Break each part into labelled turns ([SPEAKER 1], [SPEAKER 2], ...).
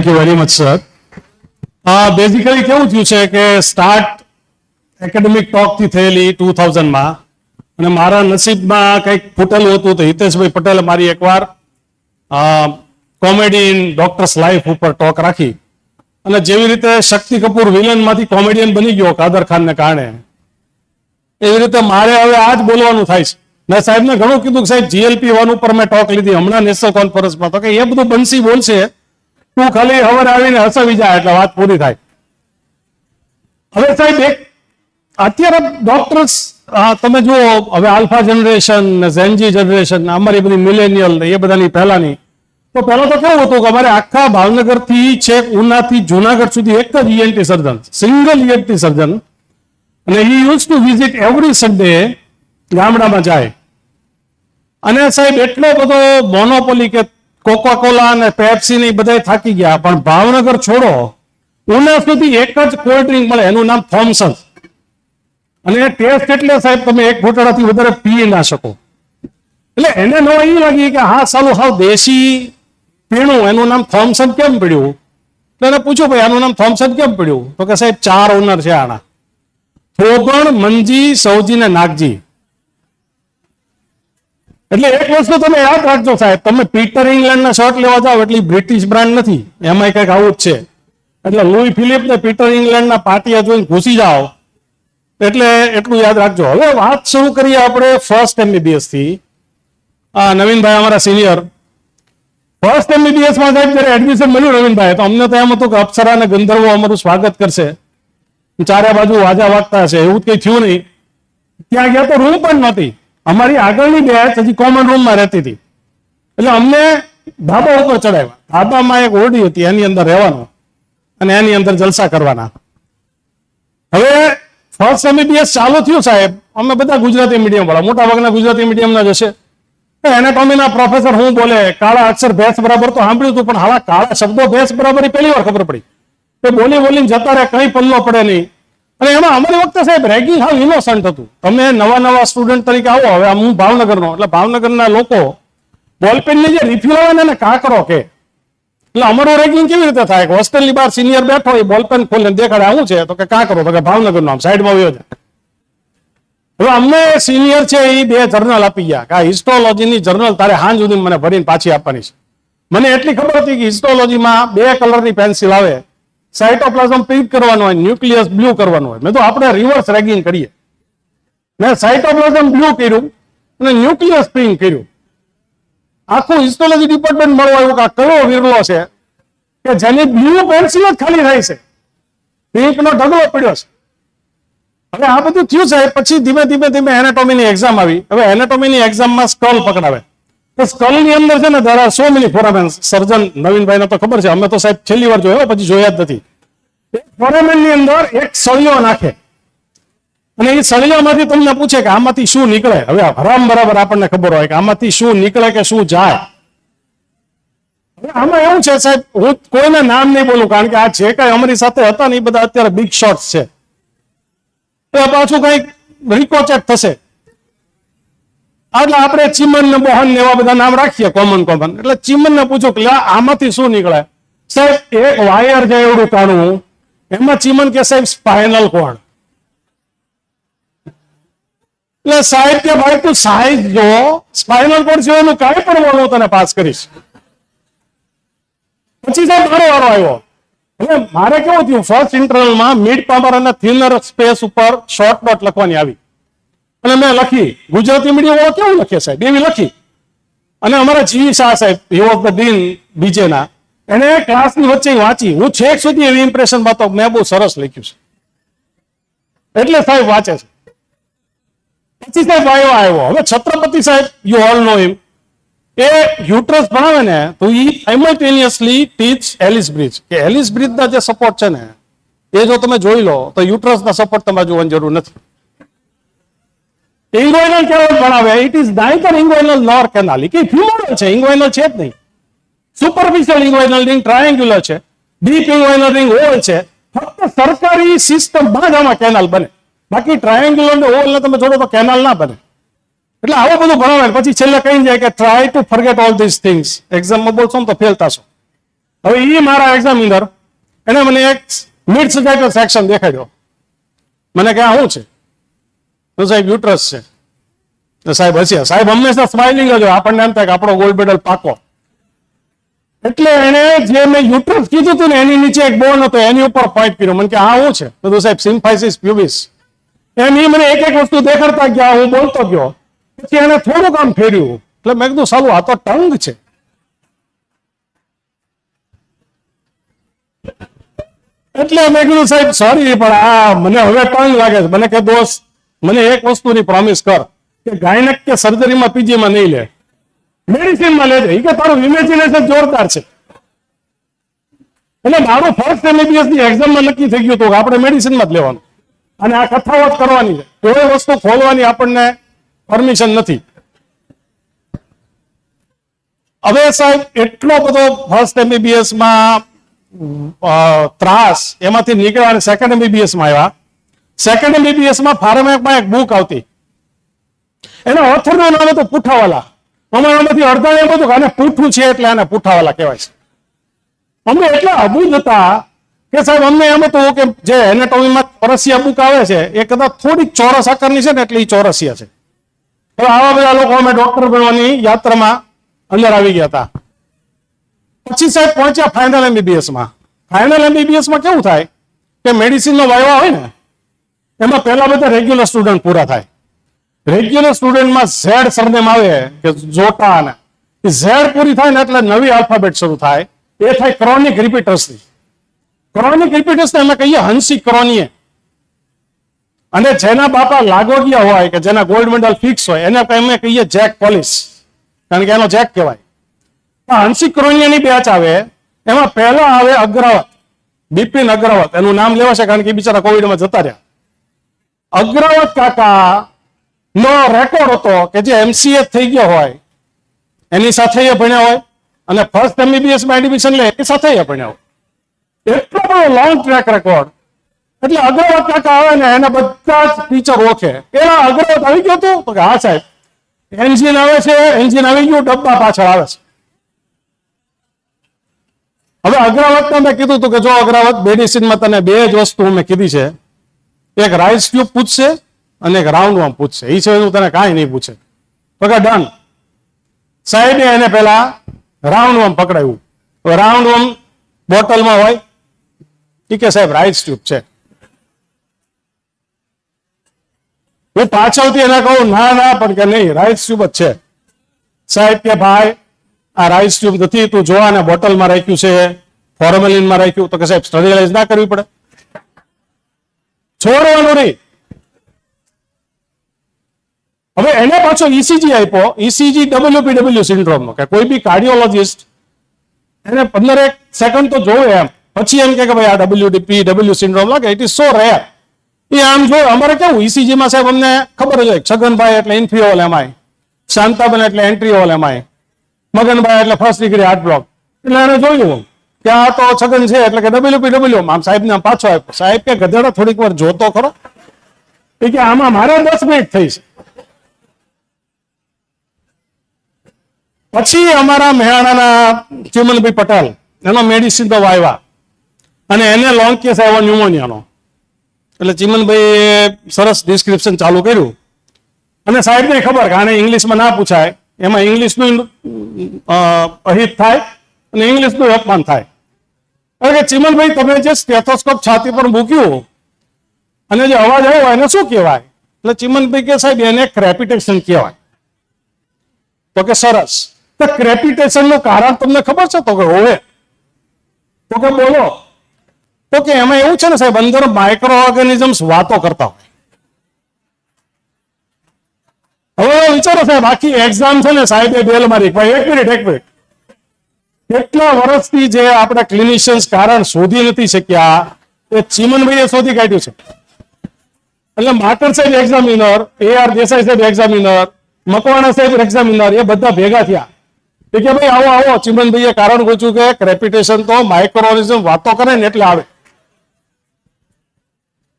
[SPEAKER 1] You very much sir. Basically કેવું થયું છે કે સ્ટાર્ટ એકેડેમિક ટોકથી થયેલી 2000માં અને મારા નસીબમાં કંઈક ફૂટેલું હતું તો હિતેશભાઈ પટેલે મારી એકવાર કોમેડી ઇન ડોક્ટર્સ લાઈફ ઉપર ટોક રાખી અને જેવી રીતે શક્તિ કપૂર વિલનમાંથી કોમેડિયન બની ગયો કાદર ખાનને કારણે, એવી રીતે મારે હવે આ જ બોલવાનું થાય છે. મેં સાહેબને ઘણું કીધું કે સાહેબ GLP-1 ઉપર મેં ટોક લીધી હમણાં નેશનલ કોન્ફરન્સમાં, તો કે એ બધું બંસી બોલશે, તું ખાલી હવાર આવીને હસાવી જાય એટલે વાત પૂરી થાય. હવે સાહેબ એક અત્યારે ડોક્ટર્સ તમે જુઓ, હવે આલ્ફા જનરેશન ને ઝેનજી જનરેશન અમારી બધી મિલેનિયલ ને એ બધાની પહેલાની, તો પહેલા તો કેવું હતું કે અમારે આખા ભાવનગર થી છેક ઉનાથી જુનાગઢ સુધી એક જ ENT surgeon, single ENT surgeon, અને he use to visit every Sunday ગામડામાં જાય. અને સાહેબ એટલો બધો મોનોપોલી કે કોકા કોલા અને પેપ્સી ને બધા થાકી ગયા, પણ ભાવનગર છોડો ઉના સુધી એક જ કોલ્ડ ડ્રિંક મળે, એનું નામ થોમ્સન. અને ટેસ્ટ એટલે સાહેબ તમે એક ઘૂંટડાથી વધારે પી ના શકો. એટલે એને નો એ લાગી કે હા સાલું હાવ દેશી પીણું, એનું નામ થોમ્સન કેમ પડ્યું? એટલે એને પૂછ્યું ભાઈ આનું નામ થોમ્સન કેમ પડ્યું? તો કે સાહેબ 4 ઓનર છે આના, થોગણ, મંજી, સૌજી ને નાગજી. એટલે એક વસ્તુ તમે યાદ રાખજો સાહેબ, તમે પીટર ઇંગ્લેન્ડ ના શર્ટ લેવા જાઓ એટલે બ્રિટિશ બ્રાન્ડ નથી, એમાં કઈક આવું જ છે. એટલે લુઈ ફિલિપ ને પીટર ઇંગ્લેન્ડ ના પાટિયા જોઈને ઘૂસી જાઓ, એટલે એટલું યાદ રાખજો. હવે વાત શરૂ કરીએ આપણે ફર્સ્ટ MBBS થી. નવીનભાઈ અમારા સિનિયર ફર્સ્ટ MBBS માં સાહેબ જયારે એડમિશન મળ્યું નવીનભાઈ, તો અમને તો એમ હતું કે અપ્સરા અને ગંધર્વો અમારું સ્વાગત કરશે, ચારે બાજુ વાજા વાગતા હશે, એવું કઈ થયું નહીં. ત્યાં ગયા તો રૂમ પણ નહોતી, અમારી આગળની બેચ હજી કોમન રૂમમાં રહેતી હતી, એટલે અમને ધાબા ઉપર ચડાવ્યા. ધાબામાં એક ઓરડી હતી, એની અંદર રહેવાનું અને એની અંદર જલસા કરવાના. હવે ફર્સ્ટ MBBS ચાલુ થયું સાહેબ, અમે બધા ગુજરાતી મીડિયમ વાળા, મોટા ભાગના ગુજરાતી મીડિયમના જ હશે. એનાટોમીના પ્રોફેસર હું બોલે કાળા અક્ષર ભેંસ બરાબર તો સાંભળ્યું હતું, પણ હાલા કાળા શબ્દો ભેંસ બરાબર પહેલી વાર ખબર પડી. તો બોલી બોલીને જતા રહે, કઈ પલ્લો પડે નહીં. અને એમાં અમારી વખતે સાહેબ રેગિંગ હાવ ઇનોસન્ટ હતું. તમે નવા સ્ટુડન્ટ તરીકે આવો, હવે હું ભાવનગરનો, એટલે ભાવનગરના લોકો બોલપેનની જે રિફિલ આવે ને એને કાકરો કે, એટલે અમારું રેગિંગ કેવી રીતે થાય? હોસ્ટેલની બહાર સિનિયર બેઠો હોય, બોલપેન ખોલીને દેખાડે આવું છે, તો કે કાકરો, તો કે ભાવનગર નો, આમ સાઈડમાં વયો જાય. હવે અમને સિનિયર છે એ 2 જર્નલ આપી ગયા કે આ હિસ્ટોલોજીની જર્નલ તારે હાંજ સુધી મને ભરીને પાછી આપવાની છે. મને એટલી ખબર હતી કે હિસ્ટોલોજીમાં 2 કલરની પેન્સિલ આવે, સાઇટોપ્લાઝમ પિંક કરવાનું હોય, ન્યુક્લિયસ બ્લુ કરવાનું હોય. મેં તો આપણે રિવર્સ રેગિંગ કરીએ. મેં સાઇટોપ્લાઝમ બ્લુ કર્યું અને ન્યુક્લિયસ પિંક કર્યું. આખું હિસ્ટોલોજી ડિપાર્ટમેન્ટ મળવા આવ્યું કે આ કયો વિરલો છે કે જેની બ્લુ પેન્સિલ જ ખાલી થાય છે, પિંક નો ઢગલો પડ્યો છે. હવે આ બધું થયું સાહેબ, પછી ધીમે ધીમે એનાટોમીની એક્ઝામ આવી. હવે એનાટોમીની એક્ઝામમાં સ્કલ પકડાવે, તો સ્કલ ની અંદર છે ને there are so many foramens. સર્જન નવીનભાઈને તો ખબર છે, અમે તો સાહેબ છેલ્લી વાર જોયો, પછી જોયા જ નથી. એક ફોરામેન ની અંદર એક સળિયો નાખે અને એ સળિયામાંથી તમને પૂછે કે આમાંથી શું નીકળે. હવે હરામ બરાબર આપણને ખબર હોય કે આમાંથી શું નીકળે કે શું જાય. હવે આમાં એવું છે સાહેબ, હું કોઈને નામ નહીં બોલું, કારણ કે આ જે કઈ અમારી સાથે હતા ને એ બધા અત્યારે બિગ શોટ્સ છે, તો પાછું કઈક રિકોચેટ થશે. એટલે આપણે ચીમન ને મોહન ને એવા બધા નામ રાખીએ કોમન. એટલે ચીમન ને પૂછો કે આમાંથી શું નીકળે? સાહેબ એક વાયર છે એવડું કાણું, એમાં ચીમન કે સાહેબ સ્પાઇનલ કોર્ડ. એટલે સાહેબ કે ભાઈ તું સાઈઝ જો, સ્પાઇનલ કોર્ડ સિવાયનું કાંઈ પણ હું તને પાસ કરીશ. પછી સાહેબ મારો વારો આવ્યો. હવે મારે કેવું થયું, ફર્સ્ટ ઇન્ટરનલમાં મિડ પાવર અને થિનર સ્પેસ ઉપર શોર્ટ નોટ લખવાની આવી અને મેં લખી. ગુજરાતી મીડિયમ વાળો કેવું લખે સાહેબ, એવી લખી. અને અમારા જી શાહ સાહેબ, હી વોઝ ધ ડીન બીજેના, એને ક્લાસની વચ્ચે વાંચી. હું છેક સુધી એવી ઇમ્પ્રેશનમાં તો મેં બહુ સરસ લખ્યું છે, એટલે સાહેબ વાંચે છે. પછી સાહેબ આવ્યો. હવે છત્રપતિ સાહેબ, you all know him, A uterus ભણાવે ને તો એ સાયમલ્ટેનિયસલી ટીચ એલિસ બ્રિજ, કે એલિસ બ્રિજ ના જે સપોર્ટ છે ને એ જો તમે જોઈ લો તો યુટ્રસ ના સપોર્ટ તમારે જોવાની જરૂર નથી. ઇંગ્વાઇનલ કેવળ ભણાવે, ઇટ ઇઝ નાઇધર ઇંગ્વાઇનલ નોર કેનાલ. એ કઈ ફ્યુમરલ છે, ઇંગ્વાઇનલ છે જ નહીં. સુપરફિશિયલ ઇંગ્વાઇનલ રિંગ ટ્રાયેન્ગ્યુલર છે, ડીપ ઇંગ્વાઇનલ રિંગ ઓવલ છે. ફક્ત સરકારી સિસ્ટમમાં જ આમાં કેનાલ બને, બાકી ટ્રાયેન્ગ્યુલર ને ઓવલ ને તમે જોડો તો કેનાલ ના બને. એટલે આવું બધું ભણાવે. પછી છેલ્લે કહી જાય કે try to forget all this things, એક્ઝામમાં બોલશો ને તો ફેલ થશો. હવે એ મારા એક્ઝામિનર એને મને એક મિડ સર્જાઇકલ સેક્શન દેખાડ્યો. મને કે આ શું છે? તો સાહેબ યુટ્રસ છે. તો સાહેબ હસ્યા. સાહેબ હંમેશા સ્માઇલિંગ જ હોય, આપણને એમ થાય કે આપણો ગોલ્ડ મેડલ પાકો. એટલે એને જે મેં યુટ્રસ કીધું હતું ને એની નીચે એક બોન હતો, એની ઉપર પોઈન્ટ કર્યો. મને કે આ શું છે? તો સાહેબ સિમ્ફાઇસિસ પ્યુબિસ. એમ એ મને એક એક વસ્તુ દેખાડતા ગયા, હું બોલતો ગયો. પછી એને થોડુંક આમ ફેર્યું. એટલે મેં કીધું સાલું આ તો ટંગ છે. એટલે મેં કીધું સાહેબ સોરી, પણ આ મને હવે ટંગ લાગે છે. મને કે દોસ્ત, મને એક વસ્તુની પ્રોમિસ કર કે ગાયનેક કે સર્જરીમાં પીજીમાં નહીં લે, મેડિસિનમાં લેજે. એ કે તારું ઇમેજિનેશન જોરદાર છે. એટલે મારું ફર્સ્ટ એમબીબીએસ ની એક્ઝામમાં નક્કી થઈ ગયું હતું કે આપણે મેડિસિનમાં જ લેવાનું અને આ કથાઓ જ કરવાની છે. કોઈ વસ્તુ ખોલવાની આપણને પરમિશન નથી. હવે સાહેબ એટલો બધો ફર્સ્ટ એમબીબીએસ માં ત્રાસ એમાંથી નીકળ્યા અને સેકન્ડ એમબીબીએસ માં આવ્યા. સેકન્ડ એમબીબીએસ માં ફાર્મામાં એક બુક આવતી, એના ઓથરનું નામ હતું પુઠાવાલા. અમારામાંથી અડધા એમ હતું કે આને પૂઠું છે એટલે આને પુઠાવાલા કહેવાય છે. અમને એટલા અબૂજ હતા કે સાહેબ અમને એમ હતું કે જે એનાટોમીમાં ચોરસિયા બુક આવે છે એ કદાચ થોડીક ચોરસ આકારની છે ને એટલે એ ચોરસિયા છે. હવે આવા બધા લોકો અમે ડોક્ટર બનવાની યાત્રામાં અંદર આવી ગયા હતા. પછી સાહેબ પહોંચ્યા ફાઇનલ એમબીબીએસ માં. ફાઇનલ એમબીબીએસ માં કેવું થાય કે મેડિસિન નો વાયવા હોય ને એમાં પહેલા બધા રેગ્યુલર સ્ટુડન્ટ પૂરા થાય. રેગ્યુલર સ્ટુડન્ટમાં ઝેડ સરનેમ આવે કે જોટા, ને ઝેડ પૂરી થાય ને એટલે નવી આલ્ફાબેટ શરૂ થાય. એ થાય ક્રોનિક રિપીટર્સની. ક્રોનિક રિપીટર્સને અમે કહીએ હંસી ક્રોનીએ. અને જેના બાપા લાગોગિયા હોય કે જેના ગોલ્ડ મેડલ ફિક્સ હોય એને અમે કહીએ જેક પોલિસ, કારણ કે એનો જેક કહેવાય. હંસી ક્રોનિયાની બેચ આવે એમાં પહેલા આવે અગ્રવત, બિપિન અગ્રવત. એનું નામ લેવાશે કારણ કે બિચારા કોવિડમાં જતા રહ્યા. અગ્રવત કાકા નો રેકોર્ડ હતો કે જે એમસીએ થઈ ગયો હોય એની સાથે એ ભણ્યા હોય અને ફર્સ્ટ એમબીબીએસ માં એડમિશન લે એની સાથે એ ભણ્યા હોય. એટલો બધો લોંગ ટ્રેક રેકોર્ડ. એટલે અગ્રવત કાકા આવે ને એને બધા જ ટીચર ઓળખે. એના અગ્રવત આવી ગયો હતું તો કે હા સાહેબ એન્જિન આવે છે, એન્જિન આવી ગયું, ડબ્બા પાછળ આવે છે. હવે અગ્રવત મેં કીધું હતું કે જો અગ્રવત મેડિસિનમાં તને બે જ વસ્તુ મેં કીધી છે, એક રાઇસ ટ્યુબ પૂછશે અને એક રાઉન્ડ વામ પૂછશે. એ છે તને કાંઈ નહીં પૂછે. તો કે ડન. સાહેબે એને પેલા રાઉન્ડ વામ પકડાયું. રાઉન્ડ વામ બોટલમાં હોય. ઠીક છે સાહેબ રાઇસ ટ્યુબ છે. હું પાછળથી એને કહું ના ના પણ કે નહીં રાઇસ ટ્યુબ જ છે. સાહેબ કે ભાઈ આ રાઇસ ટ્યુબ નથી, તું જોવા ને બોટલમાં રાખ્યું છે, ફોર્મેલિનમાં રાખ્યું. તો કે સાહેબ સ્ટરીલાઇઝ ના કરવી પડે, છોડવાનું નહીં. હવે એને પાછો ઈસીજી આપ્યો, ઈસીજી WPW સિન્ડ્રોમનો, કે કોઈ બી કાર્ડિયોલોજિસ્ટ એને 15 સેકન્ડ તો જોવે એમ, પછી એમ કે ભાઈ આ WPW સિન્ડ્રોમ લાગે, ઇટ ઇઝ સો રેર. એ આમ જો અમારે કેવું ઈસીજીમાં સાહેબ અમને ખબર જ હોય, છગનભાઈ એટલે ઇન્ફિઓલ એમઆઈ, શાંતાબેન એટલે એન્ટ્રીઓલ એમઆઈ, મગનભાઈ એટલે ફર્સ્ટ ડિગ્રી હાર્ટ બ્લોક. એટલે એને જોયું કે આ તો છગન છે એટલે કે WPW. આમ સાહેબને પાછો આપ્યો. સાહેબ કે ગધેડા થોડીક વાર જોતો ખરો. એ કે આમાં મારે 10 મિનિટ થઈ છે. પછી અમારા મહેણાના ચિમનભાઈ પટેલ એનો મેડિસિન તો વાવ્યા અને એને લોંગ કેસ આવ્યો ન્યુમોનિયાનો. એટલે ચિમનભાઈ સરસ ડિસ્ક્રિપ્શન ચાલુ કર્યું અને સાહેબને ખબર કે આને ઇંગ્લિશમાં ના પૂછાય, એમાં ઇંગ્લિશનું અહિત થાય અને ઇંગ્લિશનું અપમાન થાય. કે ચિમનભાઈ તમે જે સ્ટેથોસ્કોપ છાતી પર મૂક્યું અને જે અવાજ આવ્યો એને શું કહેવાય? એટલે ચિમનભાઈ કે સાહેબ એને ક્રેપિટેશન કહેવાય. તો કે સરસ, તો ક્રેપિટેશન નું કારણ તમને ખબર છે? તો કે હોવે. તો કે બોલો. તો કે એમાં એવું છે ને સાહેબ અંદર માઇક્રો ઓર્ગેનિઝમ્સ વાતો કરતા હોય. હવે વિચારો સાહેબ આખી એક્ઝામ છે ને સાહેબે બેલ મારી, ભાઈ એક મિનિટ કેટલા વર્ષથી જે આપણે ક્લિનિશિયન્સ કારણ શોધી નથી શક્યા એ ચિમનભાઈએ શોધી કાઢ્યું છે. એટલે માકર સાહેબ એક્ઝામિનર, AR દેસાઈ સાહેબ એક્ઝામિનર, મકવાણા સાહેબ એક્ઝામિનર, એ બધા ભેગા થયા કે ભાઈ આવો આવો ચિમનભાઈએ કારણ પૂછ્યું કે ક્રેપિટેશન તો માઇક્રો ઓર્ગેનિઝમ વાતો કરે ને એટલે આવે.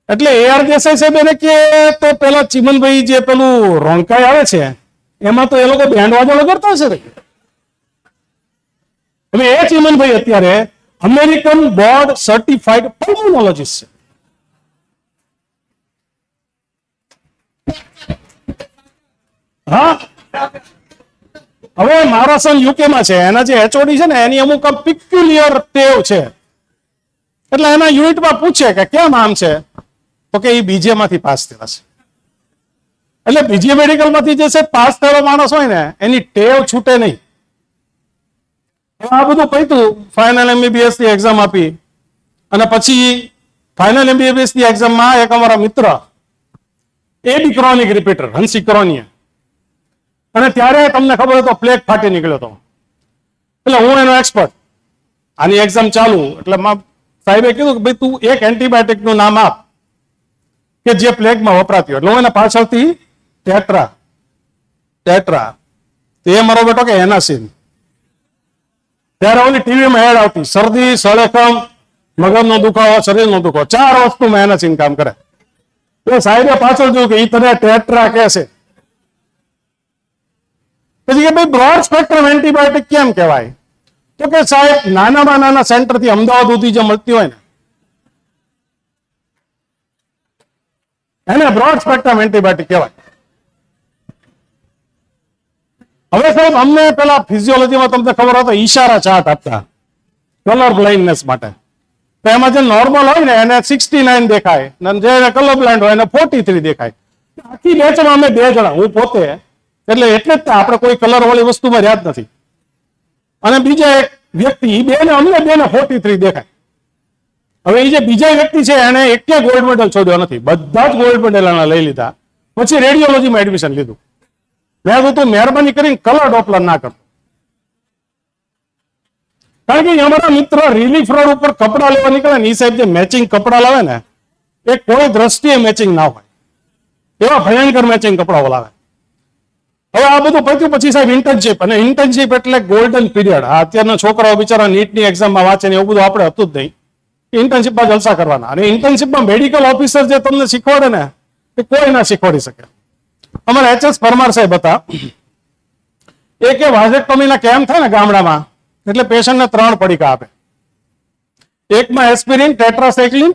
[SPEAKER 1] એટલે AR દેસાઈ સાહેબ એને કે તો પેલા ચિમનભાઈ જે પેલું રોંકાઈ આવે છે એમાં તો એ લોકો બેન્ડ વાજો લગાડતા હશે. હવે એ ચીમનભાઈ અત્યારે અમેરિકન બોર્ડ સર્ટિફાઈડ પલ્મોનોલોજીસ્ટ છે. હા, હવે મારો સન યુકે માં છે, એના જે એચઓડી છે ને એની અમુક પિક્યુલિયર ટેવ છે, એટલે એના યુનિટમાં પૂછે કે કેમ આમ છે, તો કે એ બીજે માંથી પાસ થયેલા છે. એટલે બીજે મેડિકલ માંથી જે છે પાસ થયેલો માણસ હોય ને એની ટેવ છૂટે નહીં. આ બધું પૈતું ફાઇનલ એમબીબીએસ ની એક્ઝામ આપી અને પછી ફાઇનલ એમબીબીએસ ની એક્ઝામમાં એક અમારા મિત્ર એ બી ક્રોનિક રિપીટર હંસી ક્રોનિયા, અને ત્યારે તમને ખબર હતો પ્લેગ ફાટી નીકળ્યો હતો. એટલે હું એનો એક્સપર્ટ, આની એક્ઝામ ચાલુ એટલે સાહેબે કીધું કે ભાઈ તું એક એન્ટીબાયોટિક નું નામ આપ કે જે પ્લેગમાં વપરાતી હોય. એટલે હું એના પાછળથી ટેટ્રા તે મારો બેટો કે એનાસિન. ત્યારે ઓલી ટીવીમાં એડ આવતી શરદી, સળેખમ, મગજનો દુખાવો, શરીરનો દુખાવો, 4 વસ્તુમાં એનાસિન કામ કરે. એટલે સાહેબે પાછળ જોયું કે ઈ તને ટેટ્રા કે છે. પછી કે ભાઈ બ્રોડ સ્પેક્ટ્રમ એન્ટીબાયોટિક કેમ કહેવાય, તો કે સાહેબ નાનામાં નાના સેન્ટર થી અમદાવાદ સુધી જે મળતી હોય ને એને બ્રોડ સ્પેક્ટ્રમ એન્ટીબાયોટિક કહેવાય. હવે સાહેબ અમને પેલા ફિઝિયોલોજીમાં તમને ખબર હોય તો ઈશારા ચાર્ટ આપતા કલર બ્લાઇન્ડનેસ માટે. તો એમાં જે નોર્મલ હોય ને એને 69 દેખાય, જે કલર બ્લાઇન્ડ હોય એને 43 દેખાય. આખી બેચમાં અમે 2 જણા, હું પોતે, એટલે જ આપણે કોઈ કલર વાળી વસ્તુમાં રહ્યા જ નથી. અને બીજા એક વ્યક્તિ અમને 43 દેખાય. હવે એ જે બીજા વ્યક્તિ છે એને એક ગોલ્ડ મેડલ છોડ્યો નથી, બધા જ ગોલ્ડ મેડલ લઈ લીધા. પછી રેડિયોલોજીમાં એડમિશન લીધું. મેં કીધું તું મહેરબાની કરીને કલર ડોપલર ના કરતો, કારણ કે અમારા મિત્ર રિલીફ રોડ ઉપર કપડા લેવા નીકળે ને એ સાહેબ જે મેચિંગ કપડા લાવે ને એ કોઈ દ્રષ્ટિએ મેચિંગ ના હોય, એવા ભયંકર મેચિંગ કપડાઓ લાવે. હવે આ બધું પત્યું પછી સાહેબ ઇન્ટર્નશીપ, અને ઇન્ટર્નશીપ એટલે ગોલ્ડન પીરિયડ. આ અત્યારના છોકરાઓ બિચારા નીટની એક્ઝામમાં વાંચે ને એવું બધું આપણે હતું જ નહીં. ઇન્ટર્નશીપમાં જલસા કરવાના, અને ઇન્ટર્નશીપમાં મેડિકલ ઓફિસર જે તમને શીખવાડે ને એ કોઈ ના શીખવાડી શકે. અમારા એચ.એસ. પરમાર સાહેબ હતા, એ કે વાઝેક્ટોમીના કેમ્પ થાય ને ગામડામાં એટલે પેશન્ટને 3 પડીકા આપે. એકમાં એસ્પિરિન, ટેટ્રાસાઇક્લિન,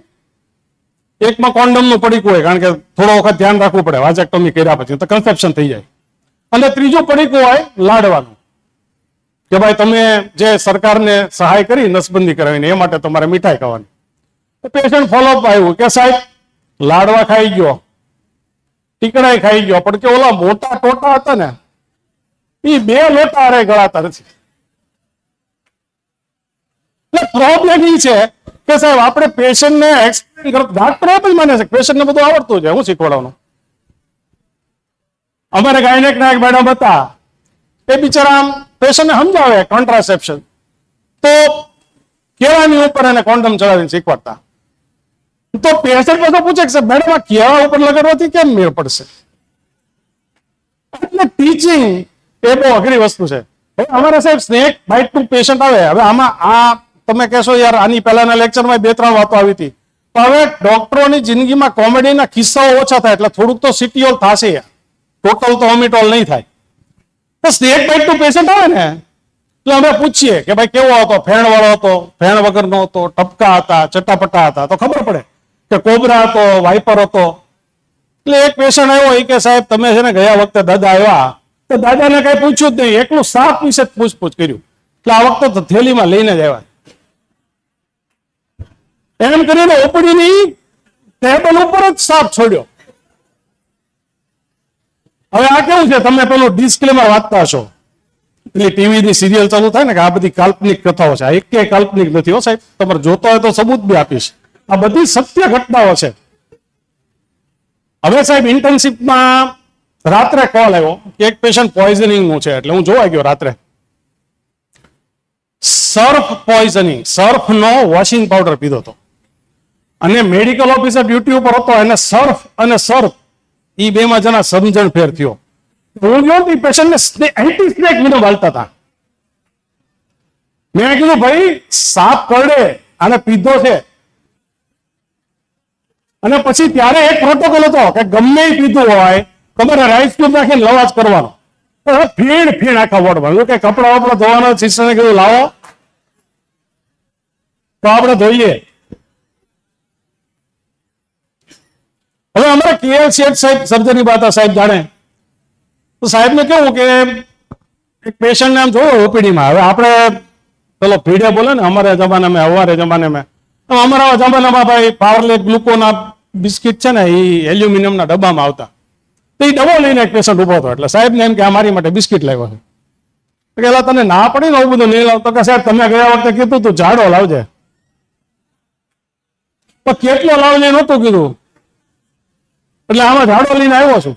[SPEAKER 1] એકમાં કોન્ડોમનું પડીકું હોય, કારણ કે થોડો વખત ધ્યાન રાખવું પડે વાઝેક્ટોમી કર્યા પછી તો કન્સેપ્શન થઈ જાય. અને ત્રીજું પડીકું હોય લાડવાનું, કે ભાઈ તમે જે સરકારને સહાય કરી નસબંધી કરાવીને એ માટે તમારે મીઠાઈ ખાવાની. પેશન્ટ ફોલોઅપ આવ્યું કે સાહેબ લાડવા ખાઈ ગયો, ટીકડાઈ ખાઈ ગયો, પણ કે ઓલા મોટા ટોટા હતા ને એ 2 લોટા અરે ગળાતા નથી. એટલે પ્રોબ્લેમ એ છે કે સાહેબ આપણે પેશન્ટને એક્સપ્લેન કરતા, ડોક્ટર જ માને છે પેશન્ટને બધું આવડતું છે, હું શીખવાડવાનું. અમારે ગાયનેક ના એક મેડમ હતા, એ બિચારા આમ પેશન્ટને સમજાવે કોન્ટ્રાસેપ્શન, તો કેળાની ઉપર એને કોન્ડમ ચડાવીને શીખવાડતા. તો પેશન્ટ બધો પૂછે કે મેડમ આ કેળા ઉપર લગાડવાથી કેમ મેળ પડશે? એટલે ટીચિંગ એ બહુ અઘરી વસ્તુ છે. હવે અમારે સાહેબ સ્નેક બાઇટ નું પેશન્ટ આવે, હવે આમાં આ તમે કહેશો યાર આની પહેલાના લેક્ચરમાં 2-3 વાતો આવી હતી, તો હવે ડોક્ટરોની જિંદગીમાં કોમેડીના કિસ્સાઓ ઓછા થાય એટલે થોડુંક તો સિટીઓલ થશે, ટોટલ તો ઓમિટોલ નહીં થાય. તો સ્નેક બાઇટ નું પેશન્ટ આવે ને એટલે અમે પૂછીએ કે ભાઈ કેવો હતો, ફેણ વાળો હતો, ફેણ વગરનો હતો, ટપકા હતા, ચટાપટા હતા, તો ખબર પડે કે કોબરા હતો, વાઇપર હતો. એટલે એક પેશન્ટ આવ્યો, એ કે સાહેબ તમે છે ને ગયા વખતે દાદા આવ્યા તો દાદાને કઈ પૂછ્યું જ નહીં, એકલું સાપ વિશે પૂછપૂછ કર્યું, એટલે આ વખતે તો થેલીમાં લઈને જ આવ્યા. એમ કરીને ઓપડીની ટેબલ ઉપર જ સાપ છોડ્યો. હવે આ કેવું છે, તમે પેલું ડિસ્ક્લેમર વાંચતા હશો, એટલે ટીવીની સિરિયલ ચાલુ થાય ને કે આ બધી કાલ્પનિક કથાઓ છે, આ એક કાલ્પનિક નથી હો સાહેબ, તમારે જોતો હોય તો સબૂત બી આપીશ, આ બધી સત્ય ઘટનાઓ છે. હવે સાહેબ ઇન્ટર્નશીપમાં રાત્રે કોલ આવ્યો કે એક પેશન્ટ પોઈઝનિંગ નું છે, એટલે હું જોવા ગયો રાત્રે. સર્ફ પોઈઝનિંગ, સર્ફ નો વોશિંગ પાવડર પીધો હતો, અને મેડિકલ ઓફિસર ડ્યુટી ઉપર હતો, એને સર્ફ અને સર્ફ એ 2 માં જણા સમજણ ફેર થયો. હું ગયો પેશન્ટને એન્ટી સ્નેક વિનો વાળતા હતા. મેં કીધું ભાઈ સાપ કરડે આને પીધો છે, અને પછી ત્યારે એક પ્રોટોકોલ હતો કે ગમે એ પીધું હોય તમારે રાઈસ ક્યુબ નાખીને લવાજ કરવાનો, ફીણ આખા વોર્ડમાં. કે કપડા વપડા ધોવાના, સિસ્ટરને કીધું લાવો તો આપણે જોઈએ. હવે અમારા KL શેઠ સાહેબ સર્જરી બાતા સાહેબ જાણે તો સાહેબને કેવું કે એક પેશન્ટને આમ જોયો ઓપીડીમાં. હવે આપણે પેલો ભીડે બોલે ને અમારા જમાનામાં અમારે જમાનામાં અમારા જમાનામાં ભાઈ પાવરલેટ ગ્લુકોના બિસ્કિટ છે ને એ એલ્યુમિનિયમના ડબ્બામાં આવતા. તો એ ડબ્બો લઈને એક પેશન્ટ ઉભો હતો એટલે સાહેબને એમ કે આ મારી માટે બિસ્કિટ લાવ્યો છે. કે એલા તને ના પડી ને આવું બધું નહીં લાવતો કે સાહેબ તમે ગયા વખતે કીધું તું જાડો લાવજે, તો કેટલો લાવજે નહોતું કીધું એટલે આમાં જાડો લઈને આવ્યો છું.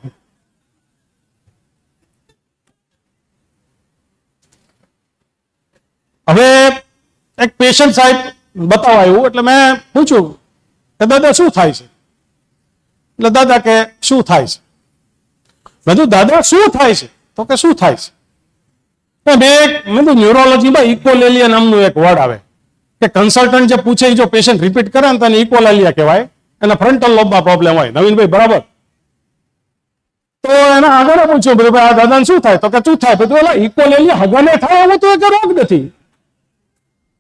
[SPEAKER 1] હવે એક પેશન્ટ સાહેબ બતાવવા આવ્યું એટલે મેં પૂછ્યું કે દાદા શું થાય છે? એટલે દાદા કે શું થાય છે? બધું દાદા શું થાય છે? તો કે શું થાય છે? મેં ન્યુરોલોજીમાં ઇકોલેલિયા નામનું એક વર્ડ આવે કે કન્સલ્ટન્ટ જે પૂછે જો પેશન્ટ રિપીટ કરે ને તેને ઇકોલેલિયા કહેવાય. એના ફ્રન્ટલ લોબમાં પ્રોબ્લેમ હોય. નવીનભાઈ બરાબર? તો એના આગળ પૂછ્યું ભાઈ આ દાદાને શું થાય? તો કે શું થાય? બધું એલા ઇકોલેલિયા હગાને થાય એવું તો એક રોગ નથી.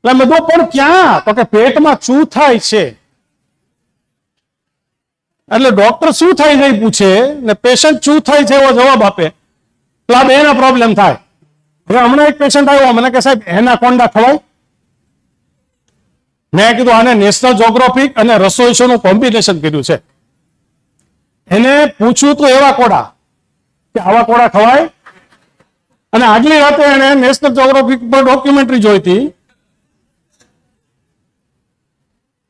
[SPEAKER 1] એટલે બધું પણ ક્યાં? તો કે પેટમાં શું થાય છે. એટલે ડોક્ટર શું થાય છે પૂછે ને પેશન્ટ શું થાય છે એવો જવાબ આપે એટલે આ બેના પ્રોબ્લેમ થાય. હવે હમણાં એક પેશન્ટ આવ્યો મને કે સાહેબ એનાકોન્ડા ખવાય? મેં કીધું આને નેશનલ જોગ્રાફિક અને રસોઈ શો નું કોમ્બિનેશન કર્યું છે. એને પૂછ્યું તો એવા કોડા કે આવા કોડા ખવાય? અને આગલી રાતે એને નેશનલ જોગ્રાફિક પર ડોક્યુમેન્ટરી જોઈ હતી.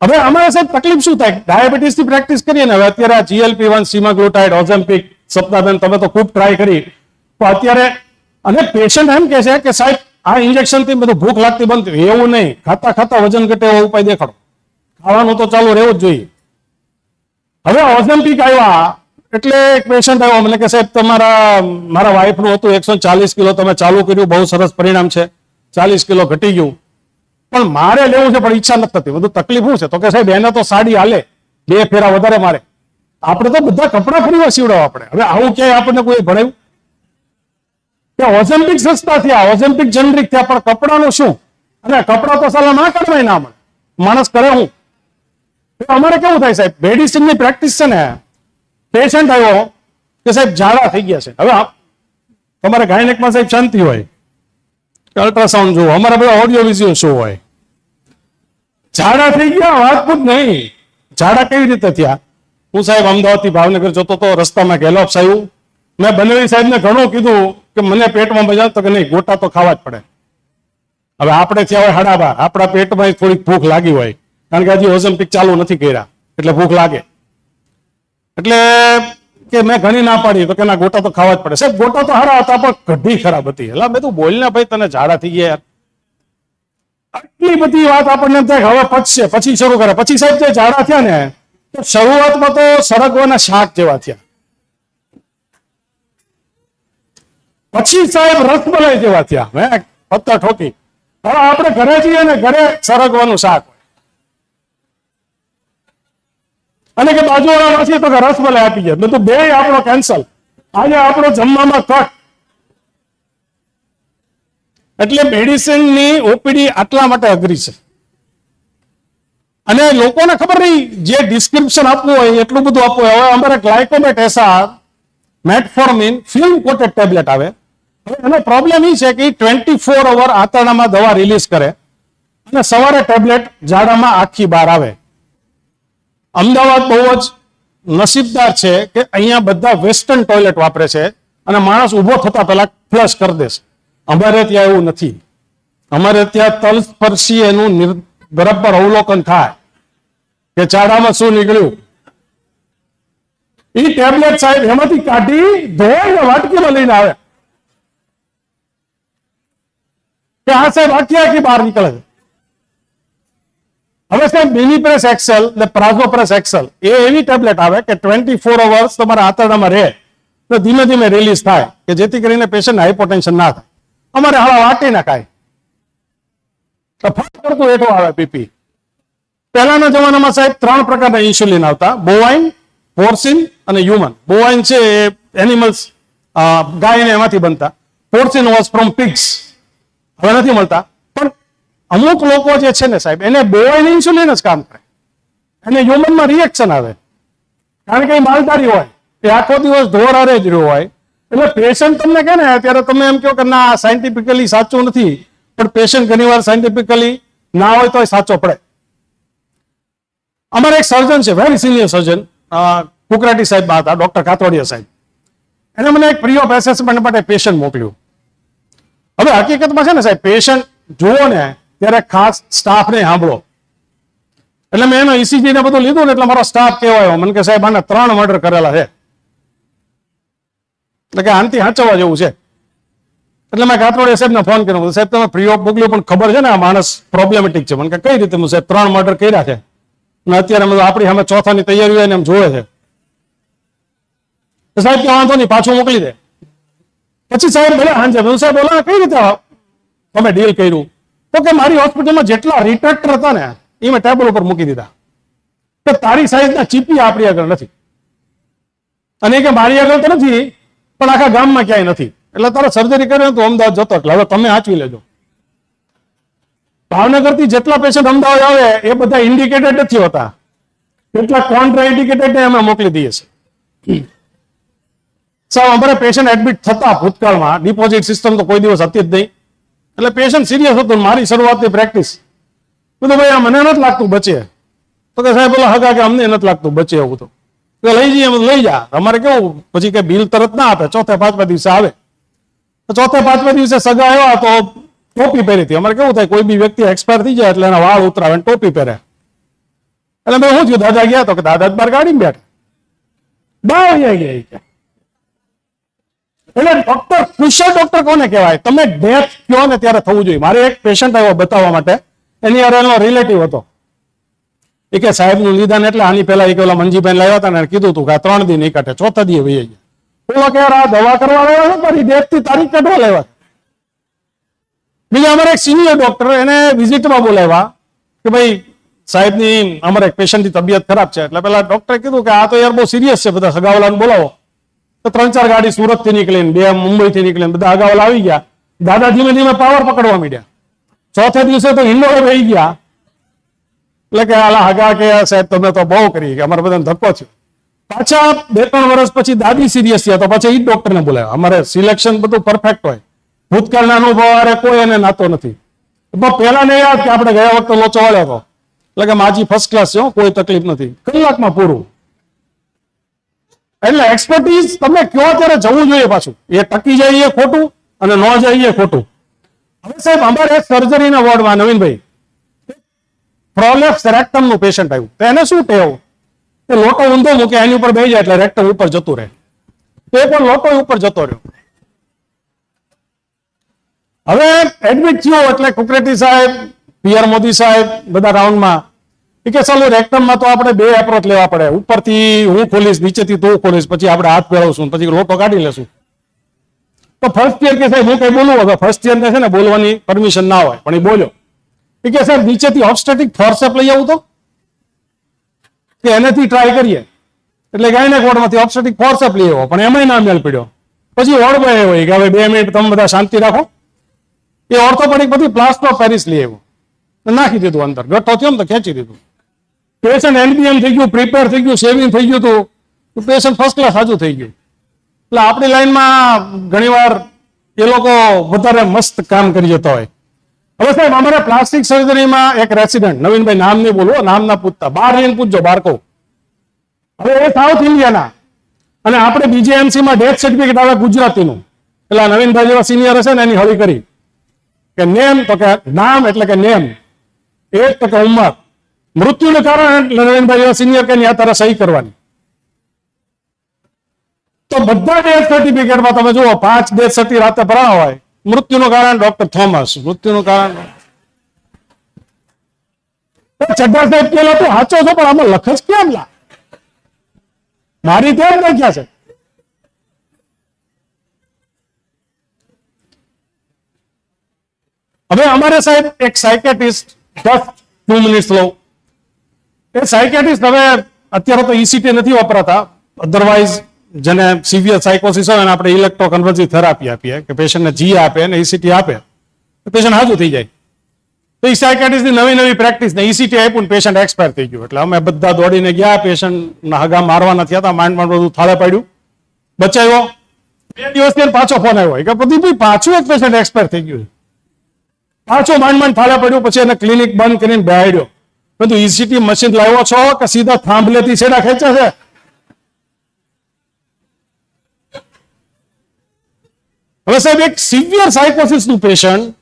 [SPEAKER 1] હવે અમારે સાહેબ તકલીફ શું થાય? ડાયાબિટીસ થી પ્રેક્ટિસ કરીએ ને. હવે અત્યારે GLP-1 સેમાગ્લુટાઇડ ઓઝેમ્પિક સપ્તાહબેન તમે તો ખૂબ ટ્રાય કરી તો અત્યારે અને પેશન્ટ એમ કે છે કે સાહેબ આ ઇન્જેક્શન થી બધું ભૂખ લાગતી બંધ. એવું નહીં, ખાતા ખાતા વજન ઘટે એવો ઉપાય દેખાડો. ખાવાનું તો ચાલુ રહેવું જ જોઈએ. હવે ઓઝેમ્પિક આવ્યા એટલે એક પેશન્ટ આવ્યો મને કે સાહેબ મારા વાઈફનું હતું 140 કિલો તમે ચાલુ કર્યું, બહુ સરસ પરિણામ છે, 40 કિલો ઘટી ગયું, પણ મારે લેવું છે પણ ઈચ્છા નથી થતી. બધું તકલીફ શું છે? તો કે સાહેબ એને તો સાડી હાલે, 2 ફેરા વધારે મારે. આપણે તો બધા કપડા ફરીવા સીવડાવ આપણે. હવે આવું ક્યાંય આપણને કોઈ ભણાવ્યું કે ઓઝેમ્પિક સસ્તા થયા, ઓઝેમ્પિક જનરિક થયા, પણ કપડાનું શું? અને કપડા તો સાલા ના કડવાય ના મળે, માણસ કરે હું. અમારે કેવું થાય સાહેબ મેડિસિન ની પ્રેક્ટિસ છે ને. પેશન્ટ આવ્યો કે સાહેબ ઝાડા થઈ ગયા છે. હવે તમારે ગાયનેકમાં સાહેબ શાંતિ હોય, અલ્ટ્રાસાઉન્ડ જોવો, અમારા બધા ઓડિયો વિઝ્યુઅલ શો હોય. ઝાડા થઈ ગયા વાત પૂછ નહીં. ઝાડા કેવી રીતે થયા? હું સાહેબ અમદાવાદથી ભાવનગર જતો તો રસ્તામાં ગેલોપ્સ આવ્યું. મેં બનેવી સાહેબને ઘણું કીધું કે મને પેટમાં મજા તો કે નહીં ગોટા તો ખાવા જ પડે. હવે આપણે થયા હોય 12:30, આપણા પેટમાં થોડીક ભૂખ લાગી હોય કારણ કે હજી ઓઝેમ્પિક ચાલુ નથી કર્યા એટલે ભૂખ લાગે. એટલે કે મેં ઘણી ના પાડી તો કે ના ગોટા તો ખાવા જ પડે. સાહેબ ગોટા તો સારા હતા પણ કઢી ખરાબ હતી. એટલે મેં તું બોલ ને ભાઈ, તને ઝાડા થઈ ગયા યાર. આટલી બધી વાત આપણને એમ થાય હવે પચશે પછી શરૂ કરે. પછી સાહેબ જે ઝાડા થયા ને તો શરૂઆતમાં તો સરગવાના શાક જેવા થયા, પછી સાહેબ રસમલાઈ જેવા થયા. મેં પત્તા ઠોકી. હવે આપણે ઘરે જઈએ ને ઘરે સરગવાનું શાક હોય અને કે બાજુવાળા વાંચીએ તો કે રસમલાઈ આપી જાય. મેં તો બે આપણો કેન્સલ. આજે આપણો જમવામાં કટ. એટલે મેડિસિનની ઓપીડી આટલા માટે અઘરી છે અને લોકોને ખબર નહીં જે ડિસ્ક્રિપ્શન આપવું હોય એટલું બધું આપવું હોય. હવે અમારે ગ્લાયકોમેટ એસઆર મેટફોર્મિન ફિલ્મ કોટેડ ટેબ્લેટ આવે. હવે એનો પ્રોબ્લેમ એ છે કે 24 અવર આંતરડામાં દવા રિલીઝ કરે અને સવારે ટેબ્લેટ ઝાડામાં આખી બહાર આવે. અમદાવાદ બહુ જ નસીબદાર છે કે અહીંયા બધા વેસ્ટર્ન ટોયલેટ વાપરે છે અને માણસ ઉભો થતા પહેલા ફ્લશ કરી દેશે. અમારે ત્યાં એવું નથી. અમારે ત્યાં તલસ્પર્શી એનું બરાબર અવલોકન થાય કે ઝાડામાં શું નીકળ્યું. એ ટેબ્લેટ સાહેબ એમાંથી કાઢી ધોઈને વાટકીમાં લઈને આવે કે આ સાહેબ આખી આખી બહાર નીકળે છે. હવે સાહેબ મિનીપ્રેસ એક્સેલ ને પ્રાઝોપ્રેસ એક્સેલ એ એવી ટેબ્લેટ આવે કે 24 અવર્સ તમારા આંતરડામાં રહે તો ધીમે ધીમે રિલીઝ થાય કે જેથી કરીને પેશન્ટ હાઇપોટેન્શન ના થાય. અમારે હાલા વાટી ના ખાય ફટ કરતું હેઠું આવે બીપી. પહેલાના જમાનામાં સાહેબ 3 પ્રકારના ઇન્સ્યુલિન આવતા, બોવાઇન, પોર્સિન અને હ્યુમન. બોવાઇન છે એનિમલ્સ, ગાયને એમાંથી બનતા. પોર્સિન વોઝ ફ્રોમ પિગ્સ, હવે નથી મળતા. પણ અમુક લોકો જે છે ને સાહેબ, એને બોવાઇન ઇન્સ્યુલિન જ કામ કરે, એને હ્યુમનમાં રિએક્શન આવે, કારણ કે એ માલધારી હોય, એ આખો દિવસ ઢોર હારે જ રહ્યો હોય. એટલે પેશન્ટ તમને કહે ને ત્યારે તમે એમ કહો કે ના સાયન્ટિફિકલી સાચું નથી, પણ પેશન્ટ ઘણી વાર સાયન્ટિફિકલી ના હોય તો સાચો પડે. અમારા એક સર્જન છે, વેરી સિનિયર સર્જન, કુકરાટી સાહેબ હતા, ડોક્ટર કાતોડિયા સાહેબ. એને મને એક પ્રી ઓફ એસેસમેન્ટ માટે પેશન્ટ મોકલ્યું. હવે હકીકતમાં છે ને સાહેબ, પેશન્ટ જુઓ ને ત્યારે ખાસ સ્ટાફને સાંભળો. એટલે મેં એનો ECG ને બધું લીધું ને એટલે મારો સ્ટાફ કહેવાયો મને કે સાહેબ આને 3 મર્ડર કરેલા છે, એટલે કે આનથી સાચવવા જેવું છે. એટલે મેં કાતરોડિયા સાહેબને ફોન કર્યો, સાહેબ તમે ફ્રી ઓફ મોકલ્યું પણ ખબર છે ને આ માણસ પ્રોબ્લેમેટિક છે. મને કે કઈ રીતે? હું સાહેબ 3 મર્ડર કર્યા છે અને અત્યારે આપણી સામે ચોથાની તૈયારી હોય ને એમ જોવે છે. સાહેબ કે વાંધો નહીં, પાછું મોકલી દે. પછી સાહેબ ભલે હાંજે સાહેબ બોલા કઈ રીતે તમે ડીલ કર્યું? તો કે મારી હોસ્પિટલમાં જેટલા રિટ્રેક્ટર હતા ને એ મેં ટેબલ ઉપર મૂકી દીધા, તો તારી સાઈઝના ચીપી આપણી આગળ નથી, અને કે મારી આગળ તો નથી પણ આખા ગામમાં ક્યાંય નથી, એટલે તારે સર્જરી કરે તો અમદાવાદ જતો, એટલે હવે તમે સાચવી લેજો. ભાવનગરથી જેટલા પેશન્ટ અમદાવાદ આવે એ બધા ઇન્ડિકેટેડ નથી હોતા, કેટલા કોન્ટ્રા ઇન્ડિકેટેડ ને અમે મોકલી દઈએ છીએ. સાહેબ અમારે પેશન્ટ એડમિટ થતા ભૂતકાળમાં ડિપોઝિટ સિસ્ટમ તો કોઈ દિવસ હતી જ નહીં, એટલે પેશન્ટ સિરિયસ હતું. મારી શરૂઆતની પ્રેક્ટિસ બધું ભાઈ આ મને નથી લાગતું બચે, તો કે સાહેબ બોલો હગા કે અમને નથી લાગતું બચે એવું, તો લઈ જઈએ લઈ જા. અમારે કેવું પછી કે બિલ તરત ના આપે, ચોથે પાંચમા દિવસે આવે. ચોથે પાંચમા દિવસે સગા આવ્યા તો ટોપી પહેરી હતી. અમારે કેવું થાય કોઈ બી વ્યક્તિ એક્સપાયર થઈ જાય એટલે એના વાળ ઉતરાવે ટોપી પહેરે. એટલે મેં શું થયું, દાદા ગયા તો કે દાદા બાર ગાડીમાં બેઠા બાર ગયા. એટલે ડોક્ટર કુશળ ડોક્ટર કોને કહેવાય? તમે ડેથ કહો ને ત્યારે થવું જોઈએ. મારે એક પેશન્ટ આવ્યો બતાવવા માટે, એની યાર એનો રિલેટિવ હતો. એ કે સાહેબ નું લીધા ને એટલે આની પહેલા એક ઓલા મંજીભાઈ લાવ્યા હતા ને કીધું હતું કે આ 3 દી નહીં કાઢે, ચોથા દી વહી ગયા. પેલો કે આ દવા કરવા લેવા છે મારી ડેથ થી તારીખ કાઢવા લેવા. બીજા અમારે એક સિનિયર ડોક્ટર એને વિઝિટમાં બોલાવ્યા કે ભાઈ સાહેબની અમારે એક પેશન્ટની તબિયત ખરાબ છે. એટલે પેલા ડોક્ટરે કીધું કે આ તો યાર બહુ સિરિયસ છે, બધા સગાવાલાને બોલાવો. તો 3-4 ગાડી સુરત થી નીકળીને 2 મુંબઈ થી નીકળીને બધા અગાવાલા આવી ગયા. દાદા ધીમે ધીમે પાવર પકડવા માંડ્યા. ચોથા દિવસે તો હિંડોળે રહી ગયા. એટલે કે આલા હગા કે સાહેબ તમે તો બહુ કરી, કે અમારે બધાને ધક્કો છે. પાછા 2-3 વર્ષ પછી દાદી સિરિયસ થયા તો પાછા એ ડોક્ટરને બોલાવ્યા. અમારે સિલેક્શન બધું પરફેક્ટ હોય, ભૂતકાળના અનુભવ આરે કોઈ એને નાતો નથી. પેલા ને યાદ કે આપણે ગયા વખતે લોચો વાળ્યો હતો, એટલે કે માજી ફર્સ્ટ ક્લાસ છે, કોઈ તકલીફ નથી, કલાકમાં પૂરું. એટલે એક્સપર્ટીઝ તમે કયો ત્યારે જવું જોઈએ. પાછું એ ટકી જાય એ ખોટું અને ન જાય એ ખોટું. હવે સાહેબ અમારે સર્જરીના વોર્ડમાં નવીનભાઈ પ્રોલેપ્સ રેક્ટમ નું પેશન્ટ આવ્યું. તો એને શું ટેવ કે લોટો ઊંધો મૂકે એની ઉપર બેસી જાય એટલે રેક્ટમ ઉપર જતું રહે. એ પણ લોટો ઉપર જતો રહ્યો. હવે એડમિટ થયો એટલે કુકરેટી સાહેબ, PR મોદી સાહેબ બધા રાઉન્ડમાં કે ચાલો રેક્ટમમાં તો આપણે 2 એપ્રોચ લેવા પડે, ઉપરથી હું ખોલીશ, નીચેથી તું ખોલીશ, પછી આપણે હાથ ફેરવશું, પછી લોટો કાઢી લેશું. તો ફર્સ્ટ યર કે સાહેબ હું કઈ બોલું? હવે ફર્સ્ટ યર છે ને બોલવાની પરમિશન ના હોય, પણ એ બોલ્યો કે સાહેબ નીચેથી ઓબસ્ટેટિક ફોર્સેપ લઈ આવું તો કે એનાથી ટ્રાય કરીએ. એટલે ગાયનેક વોર્ડમાંથી ઓબસ્ટેટિક ફોર્સેપ લઈ આવ્યો, પણ એમાંય ના મેળ પડ્યો. પછી વોર્ડ બોય હોય કે હવે 2 મિનિટ તમે બધા શાંતિ રાખો. એ ઓર્થોપેડિક બધી પ્લાસ્ટર ઓફ પેરિસ લઈ આવ્યો, નાખી દીધું અંદર, ગઠ્ઠો થયો ને તો ખેંચી દીધું. પેશન્ટ NBM થઈ ગયું, પ્રિપેર થઈ ગયું, સેવિંગ થઈ ગયું, તો પેશન્ટ ફર્સ્ટ ક્લાસ સાજુ થઈ ગયું. એટલે આપણી લાઈનમાં ઘણીવાર એ લોકો વધારે મસ્ત કામ કરી જતા હોય. હવે સાહેબ અમારે પ્લાસ્ટિક સર્જરીમાં એક રેસિડન્ટ, નવીનભાઈ નામ નહીં બોલવો, નામ ના પૂછતા, બહાર રહીને પૂછજો બાળકો. હવે એ સાઉથ ઇન્ડિયાના અને આપણે BJMC માં ડેથ સર્ટિફિકેટ આવે ગુજરાતીનું. એટલે નવીનભાઈ જેવા સિનિયર હશે ને એની હળી કરી કે નેમ, તો કે નામ એટલે કે નેમ, એજ તો કે ઉંમર, મૃત્યુનું કારણ નવીનભાઈ જેવા સિનિયર કે ત્યાં તારે સહી કરવાની. તો બધા ડેથ સર્ટિફિકેટમાં તમે જુઓ 5 ડેથ સર્ટિ રાતે ભરાવા હોય, મૃત્યુનું કારણ ડોક્ટર થોમસ, મૃત્યુનું કારણ ચડ્ડા સાહેબ પેલો તો સાચો છો, પણ આમાં લખસ કેમ લા? મારી ત્યાં લખ્યા છે. હવે અમારે સાહેબ એક સાયકેટ્રિસ્ટ, જસ્ટ 2 મિનિટ્સ લો. એ સાયકેટ્રિસ્ટ હવે અત્યારે તો ECT નથી વપરાતા, અધરવાઇઝ જેને સિવિયર સાયકોસિસ હોય ને આપણે ઇલેક્ટ્રોકન્વર્સિવ થેરાપી આપીએ કે પેશન્ટને G આપે અને ECT આપે તો પેશન્ટ હાજુ થઈ જાય. તો એ સાયકાટ્રિસ્ટની નવી નવી પ્રેક્ટિસ ને ECT આપ્યું ને પેશન્ટ એક્સપાયર થઈ ગયું. એટલે અમે બધા દોડીને ગયા, પેશન્ટના હગા મારવાના થયા હતા, માંડ બધું થાળે પાડ્યું, બચાવ્યો. 2 દિવસથી પાછો ફોન આવ્યો કે પ્રદીપભાઈ પાછું એક પેશન્ટ એક્સપાયર થઈ ગયું. પાછો માંડ થાળે પડ્યું. પછી એને ક્લિનિક બંધ કરીને બેહાડ્યો. બધું ECT મશીન લાવ્યો છો કે સીધા થાંભલેથી છેડા ખેંચે છે? હવે સાહેબ એક સિવિયર સાયકોસિસ નું પેશન્ટ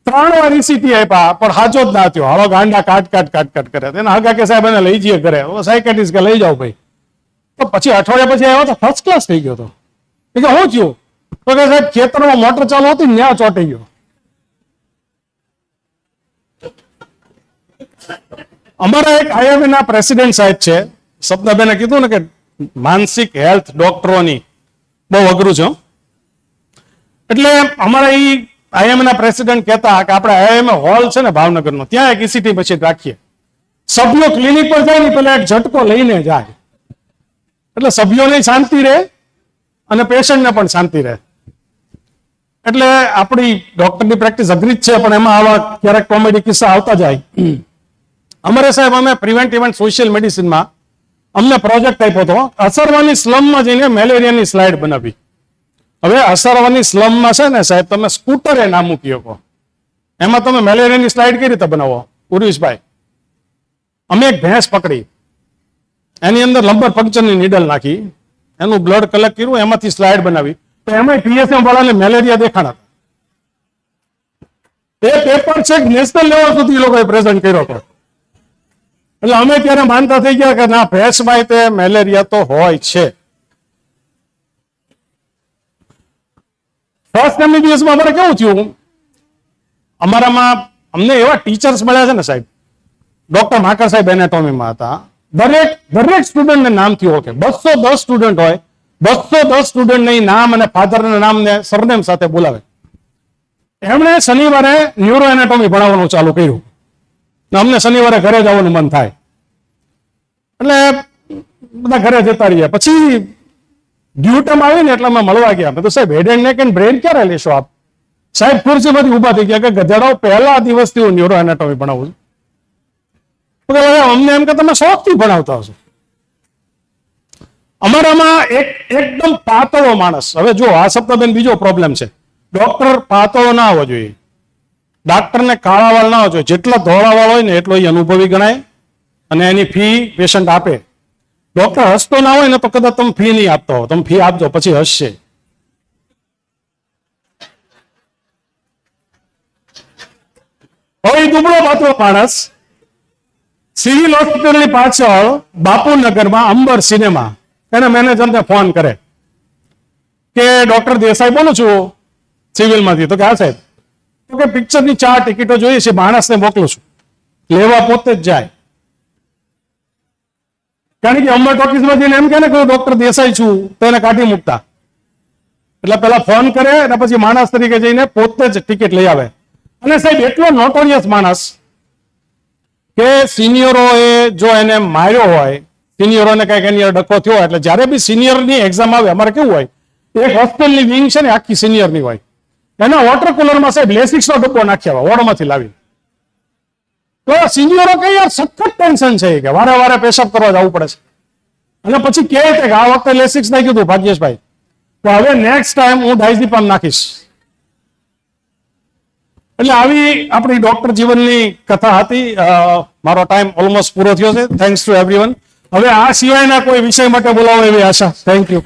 [SPEAKER 1] 3 વાર ECT આપ્યા પણ હાજો જ ના થયો. હવે ગાંડા કાટ કરે. એને હગા કે સાહેબ એને લઈ જઈએ ઘરે. સાયકાટ્રિસ્ટ કે લઈ જાઓ ભાઈ. તો પછી અઠવાડિયા પછી આવ્યો તો ફર્સ્ટ ક્લાસ થઈ ગયો હતો. કે શું થયું? તો કે સાહેબ ખેતરમાં મોટર ચાલુ હતી ને ત્યાં ચોંટી ગયો. અમારા એક IIM ના પ્રેસિડેન્ટ સાહેબ છે, સપનાબેને કીધું ને કે માનસિક હેલ્થ ડોક્ટરોની બહુ અઘરું છે. એટલે અમારા IIM ના પ્રેસિડેન્ટ કહેતા કે આપણે IIM હોલ છે ને ભાવનગરનો, ત્યાં એક ECT મશીન રાખીએ. સભ્યો ક્લિનિક પર જાય ને પેલા એક ઝટકો લઈને જાય, એટલે સભ્યોને શાંતિ રહે અને પેશન્ટને પણ શાંતિ રહે. એટલે આપણી ડોક્ટરની પ્રેક્ટિસ અઘરી જ છે, પણ એમાં આવા ક્યારેક કોમેડી કિસ્સા આવતા જાય. અમારે સાહેબ અમે પ્રિવેન્ટિવ એન્ડ સોશિયલ મેડિસિનમાં અમને પ્રોજેક્ટ આપ્યો હતો. અસરવાની સ્લમમાં જઈને મેલેરિયાની સ્લાઇડ બનાવી. હવે અસરવાની સ્લમમાં છે ને સાહેબ તમે સ્કૂટરે ના મૂકી શકો, એમાં તમે મેલેરિયાની સ્લાઇડ કઈ રીતે બનાવો? ઉર્વિશભાઈ, અમે એક ભેંસ પકડી, એની અંદર લંબર પંક્ચરની નીડલ નાખી, એનું બ્લડ કલેક્ટ કર્યું, એમાંથી સ્લાઇડ બનાવી. તો એમાં PSM વાળાને મેલેરિયા દેખાણા. એ પેપર છે નેશનલ લેવલ સુધી લોકોએ પ્રેઝન્ટ કર્યો હતો. એટલે અમે ત્યારે માનતા થઈ ગયા કે ના, ભેંસમાં તે મેલેરિયા તો હોય છે. ફર્સ્ટ MBBS માં અમારે કેવું થયું, અમારામાં અમને એવા ટીચર્સ મળ્યા છે ને સાહેબ. ડોક્ટર માકર સાહેબ એનાટોમીમાં હતા. દરેક સ્ટુડન્ટને નામથી ઓળખે. 210 સ્ટુડન્ટ હોય, 210 સ્ટુડન્ટને નામ અને ફાધરના નામ ને સરનેમ સાથે બોલાવે. એમણે શનિવારે ન્યુરો એનાટોમી ભણાવવાનું ચાલુ કર્યું. અમને શનિવારે ઘરે જવાનું મન થાય એટલે બધા ઘરે જતા રહીએ. પછી ડ્યુ ટાઈમ આવી ને એટલે અમે મળવા ગયા. મેં તો સાહેબ head and neck and brain ક્યારે લેશો આપ? સાહેબ ખુરશીમાંથી ઉભા થઈ ગયા કે ગધેડાઓ, પહેલા દિવસથી હું ન્યુરો એનાટોમી ભણાવું છું. અમને એમ કે તમે શોખથી ભણાવતા હશો. અમારામાં એકદમ પાતળો માણસ. હવે જો આ સપ્તાહબેન બીજો પ્રોબ્લેમ છે, ડોક્ટર પાતળો ના આવવો જોઈએ, ડાક્ટરને કાળા વાળ ના હોવો જોઈએ. જેટલા ધોળા વાળ હોય ને એટલો એ અનુભવી ગણાય અને એની ફી પેશન્ટ આપે. ડોક્ટર હસતો ના હોય ને તો કદાચ તમે ફી નહીં આપતો હો, તમે ફી આપજો પછી હસશે. હવે દુબળો પાતળો માણસ સિવિલ હોસ્પિટલની પાછળ બાપુનગરમાં અંબર સિનેમા, એના મેનેજરને ફોન કરે કે ડોક્ટર દેસાઈ બોલું છું સિવિલમાંથી. તો કે હા સાહેબ. તો કે પિક્ચરની 4 ટિકિટો જોઈએ છે, માણસને મોકલું છું, લેવા પોતે જ જાય. કારણ કે અંબર ટોકીઝમાં જઈને એમ કે ને ડોક્ટર દેસાઈ છું તો એને કાઢી મૂકતા. એટલે પેલા ફોન કરે અને પછી માણસ તરીકે જઈને પોતે જ ટિકિટ લઈ આવે. અને સાહેબ એટલો નોટોરિયસ માણસ કે સિનિયરોએ જો એને માર્યો હોય, સિનિયરોને કઈક એની ડખો થયો હોય, એટલે જયારે બી સિનિયરની એક્ઝામ આવે, અમારે કેવું હોય, એક હોસ્ટેલની વિંગ છે ને આખી સિનિયરની હોય, એના વોટર કુલરમાં સાહેબ લેસિક્સનો ડબ્બો નાખ્યા હોય વોર્ડમાંથી લાવી. તો સિનિયરો કઈ યાર સખત ટેન્શન છે કે વારે વારે પેશાબ કરવા જવું પડે છે. અને પછી કહે કે આ વખતે લેસિક્સ નાખ્યું હતું ભાગ્યેશભાઈ, તો હવે નેક્સ્ટ ટાઈમ હું ડાયઝીપામ નાખીશ. એટલે આવી આપણી ડોક્ટર જીવનની કથા હતી. મારો ટાઈમ ઓલમોસ્ટ પૂરો થયો છે. Thanks to everyone. હવે આ સિવાયના કોઈ વિષય માટે બોલાવો એવી આશા. Thank you.